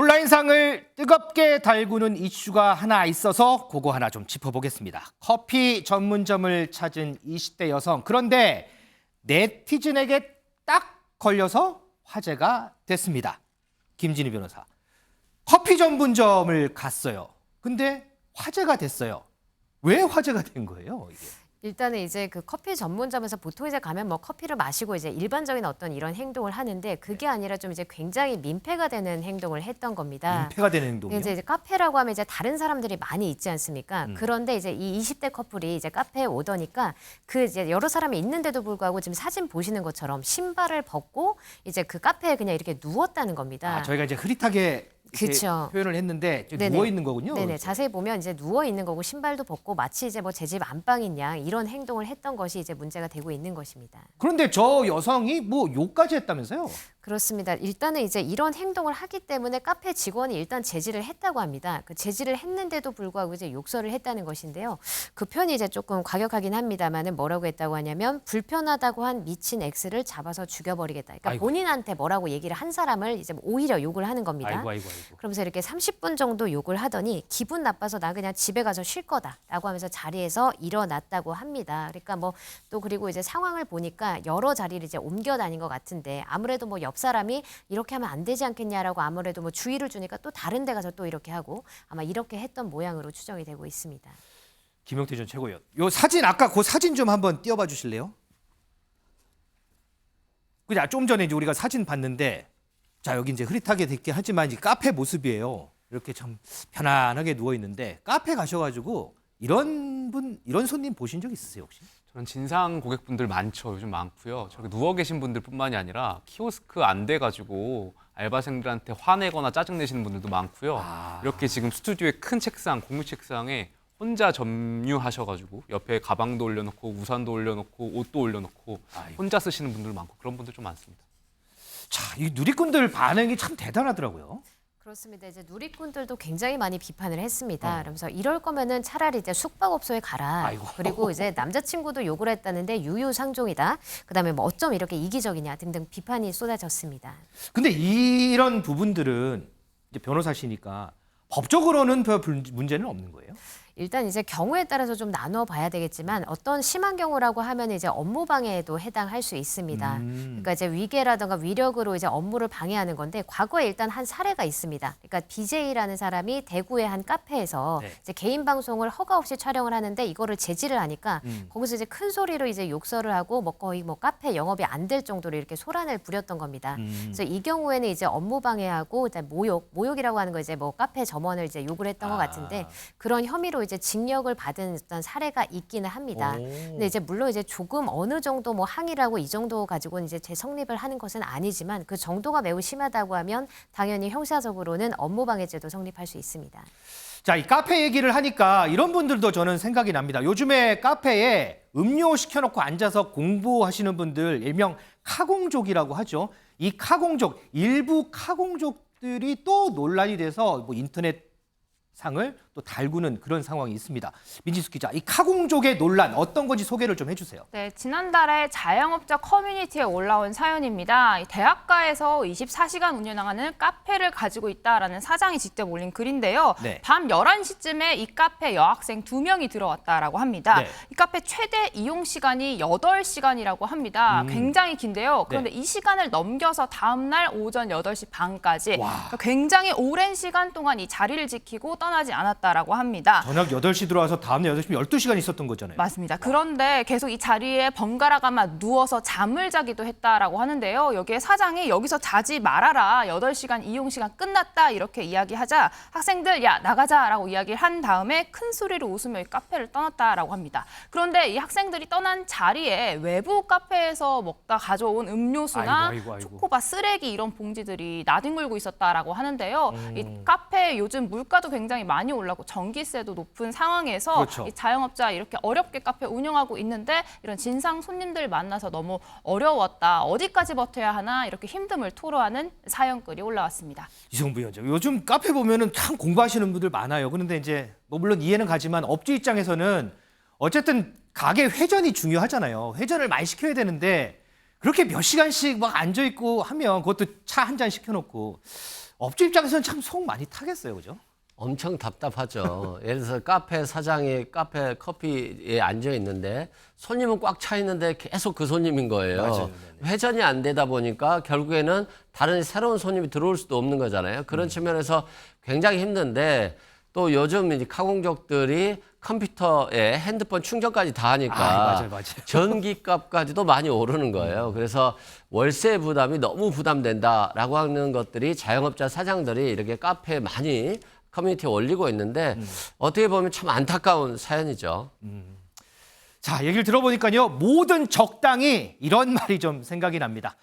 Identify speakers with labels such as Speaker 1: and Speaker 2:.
Speaker 1: 온라인상을 뜨겁게 달구는 이슈가 하나 있어서 그거 하나 좀 짚어보겠습니다. 커피 전문점을 찾은 20대 여성. 그런데 네티즌에게 딱 걸려서 화제가 됐습니다. 김진희 변호사. 커피 전문점을 갔어요. 근데 화제가 됐어요. 왜 화제가 된 거예요, 이게?
Speaker 2: 일단은 이제 그 커피 전문점에서 보통 이제 가면 뭐 커피를 마시고 이제 일반적인 어떤 이런 행동을 하는데 그게 아니라 좀 이제 굉장히 민폐가 되는 행동을 했던 겁니다.
Speaker 1: 민폐가 되는 행동이요?
Speaker 2: 이제 카페라고 하면 이제 다른 사람들이 많이 있지 않습니까? 그런데 이제 이 20대 커플이 이제 카페에 오더니까 그 이제 여러 사람이 있는데도 불구하고 지금 사진 보시는 것처럼 신발을 벗고 이제 그 카페에 그냥 이렇게 누웠다는 겁니다.
Speaker 1: 저희가 이제 흐릿하게
Speaker 2: 그쵸.
Speaker 1: 표현을 했는데
Speaker 2: 네네.
Speaker 1: 누워 있는 거군요.
Speaker 2: 네네. 자세히 보면 이제 누워 있는 거고 신발도 벗고 마치 이제 뭐 제 집 안방인 양 이런 행동을 했던 것이 이제 문제가 되고 있는 것입니다.
Speaker 1: 그런데 저 여성이 뭐 욕까지 했다면서요?
Speaker 2: 그렇습니다. 일단은 이제 이런 행동을 하기 때문에 카페 직원이 일단 제지를 했다고 합니다. 그 제지를 했는데도 불구하고 이제 욕설을 했다는 것인데요. 그 편이 이제 조금 과격하긴 합니다만은 뭐라고 했다고 하냐면 불편하다고 한 미친 X를 잡아서 죽여버리겠다. 그러니까
Speaker 1: 아이고.
Speaker 2: 본인한테 뭐라고 얘기를 한 사람을 이제 오히려 욕을 하는 겁니다.
Speaker 1: 아이고.
Speaker 2: 그러면서 이렇게 30분 정도 욕을 하더니 기분 나빠서 나 그냥 집에 가서 쉴 거다라고 하면서 자리에서 일어났다고 합니다. 그러니까 뭐 또 그리고 이제 상황을 보니까 여러 자리를 이제 옮겨 다닌 것 같은데 아무래도 뭐 옆 사람이 이렇게 하면 안 되지 않겠냐라고 아무래도 뭐 주의를 주니까 또 다른 데 가서 또 이렇게 하고 아마 이렇게 했던 모양으로 추정이 되고 있습니다.
Speaker 1: 김용태 전 최고위원. 요 사진 아까 그 사진 좀 한번 띄워봐 주실래요? 그냥 좀 전에 이제 우리가 사진 봤는데 자 여기 이제 흐릿하게 됐긴 하지만 이 카페 모습이에요. 이렇게 참 편안하게 누워 있는데 카페 가셔가지고 이런 손님 보신 적 있으세요 혹시?
Speaker 3: 저는 진상 고객분들 많죠. 요즘 많고요. 저렇게 누워 계신 분들뿐만이 아니라 키오스크 안 돼가지고 알바생들한테 화내거나 짜증내시는 분들도 많고요. 이렇게 지금 스튜디오에 큰 책상, 공유 책상에 혼자 점유하셔가지고 옆에 가방도 올려놓고 우산도 올려놓고 옷도 올려놓고 혼자 쓰시는 분들 많고 그런 분들 좀 많습니다.
Speaker 1: 자, 이 누리꾼들 반응이 참 대단하더라고요.
Speaker 2: 그렇습니다. 이제 누리꾼들도 굉장히 많이 비판을 했습니다. 그러면서 이럴 거면은 차라리 이제 숙박업소에 가라.
Speaker 1: 아이고.
Speaker 2: 그리고 이제 남자친구도 욕을 했다는데 유유상종이다. 그다음에 뭐 어쩜 이렇게 이기적이냐 등등 비판이 쏟아졌습니다.
Speaker 1: 근데 이런 부분들은 이제 변호사시니까 법적으로는 별 문제는 없는 거예요?
Speaker 2: 일단 이제 경우에 따라서 좀 나눠 봐야 되겠지만 어떤 심한 경우라고 하면 이제 업무 방해에도 해당할 수 있습니다. 그러니까 이제 위계라든가 위력으로 이제 업무를 방해하는 건데 과거에 일단 한 사례가 있습니다. 그러니까 BJ라는 사람이 대구의 한 카페에서
Speaker 1: 네.
Speaker 2: 이제 개인 방송을 허가 없이 촬영을 하는데 이거를 제지를 하니까 거기서 이제 큰 소리로 이제 욕설을 하고 뭐 거의 뭐 카페 영업이 안 될 정도로 이렇게 소란을 부렸던 겁니다. 그래서 이 경우에는 이제 업무 방해하고 일단 모욕이라고 하는 거 이제 뭐 카페 점원을 이제 욕을 했던 것 같은데 그런 혐의로 이제 징역을 받은 어떤 사례가 있기는 합니다. 근데 이제 물론 이제 조금 어느 정도 뭐 항의라고 이 정도 가지고는 이제 재성립을 하는 것은 아니지만 그 정도가 매우 심하다고 하면 당연히 형사적으로는 업무방해죄도 성립할 수 있습니다.
Speaker 1: 자, 이 카페 얘기를 하니까 이런 분들도 저는 생각이 납니다. 요즘에 카페에 음료 시켜놓고 앉아서 공부하시는 분들 일명 카공족이라고 하죠. 이 카공족, 일부 카공족들이 또 논란이 돼서 뭐 인터넷 상을 또 달구는 그런 상황이 있습니다. 민지숙 기자, 이 카공족의 논란 어떤 건지 소개를 좀 해주세요.
Speaker 4: 네, 지난달에 자영업자 커뮤니티에 올라온 사연입니다. 이 대학가에서 24시간 운영하는 카페를 가지고 있다라는 사장이 직접 올린 글인데요.
Speaker 1: 네.
Speaker 4: 밤 11시쯤에 이 카페 여학생 2명이 들어왔다라고 합니다.
Speaker 1: 네.
Speaker 4: 이 카페 최대 이용 시간이 8시간이라고 합니다. 굉장히 긴데요. 그런데
Speaker 1: 네.
Speaker 4: 이 시간을 넘겨서 다음 날 오전 8시 반까지
Speaker 1: 와.
Speaker 4: 그러니까 굉장히 오랜 시간 동안 이 자리를 지키고 떠나지 않았다라고 합니다.
Speaker 1: 저녁 8시 들어와서 다음 날 8시면 12시간 있었던 거잖아요.
Speaker 4: 맞습니다. 그런데 계속 이 자리에 번갈아가며 누워서 잠을 자기도 했다라고 하는데요. 여기에 사장이 여기서 자지 말아라. 8시간 이용시간 끝났다. 이렇게 이야기하자 학생들 야 나가자라고 이야기를 한 다음에 큰 소리로 웃으며 이 카페를 떠났다라고 합니다. 그런데 이 학생들이 떠난 자리에 외부 카페에서 먹다 가져온 음료수나
Speaker 1: 아이고.
Speaker 4: 초코바 쓰레기 이런 봉지들이 나뒹굴고 있었다라고 하는데요. 이 카페 요즘 물가도 굉장히 많이 올랐고 전기세도 높은 상황에서
Speaker 1: 그렇죠.
Speaker 4: 이 자영업자 이렇게 어렵게 카페 운영하고 있는데 이런 진상 손님들 만나서 너무 어려웠다. 어디까지 버텨야 하나 이렇게 힘듦을 토로하는 사연글이 올라왔습니다.
Speaker 1: 이성부 위원장, 요즘 카페 보면은 참 공부하시는 분들 많아요. 그런데 이제 뭐 물론 이해는 가지만 업주 입장에서는 어쨌든 가게 회전이 중요하잖아요. 회전을 많이 시켜야 되는데 그렇게 몇 시간씩 막 앉아 있고 하면 그것도 차 한 잔 시켜놓고 업주 입장에서는 참 속 많이 타겠어요, 그죠?
Speaker 5: 엄청 답답하죠. 예를 들어서 카페 사장이 카페 커피에 앉아 있는데 손님은 꽉 차 있는데 계속 그 손님인 거예요.
Speaker 1: 맞아요.
Speaker 5: 회전이 안 되다 보니까 결국에는 다른 새로운 손님이 들어올 수도 없는 거잖아요. 그런 측면에서 굉장히 힘든데 또 요즘 이제 카공족들이 컴퓨터에 핸드폰 충전까지 다 하니까
Speaker 1: 맞아요.
Speaker 5: 전기값까지도 많이 오르는 거예요. 그래서 월세 부담이 너무 부담된다라고 하는 것들이 자영업자 사장들이 이렇게 카페에 많이 커뮤니티에 올리고 있는데 어떻게 보면 참 안타까운 사연이죠.
Speaker 1: 자, 얘기를 들어보니까요. 모든 적당히 이런 말이 좀 생각이 납니다.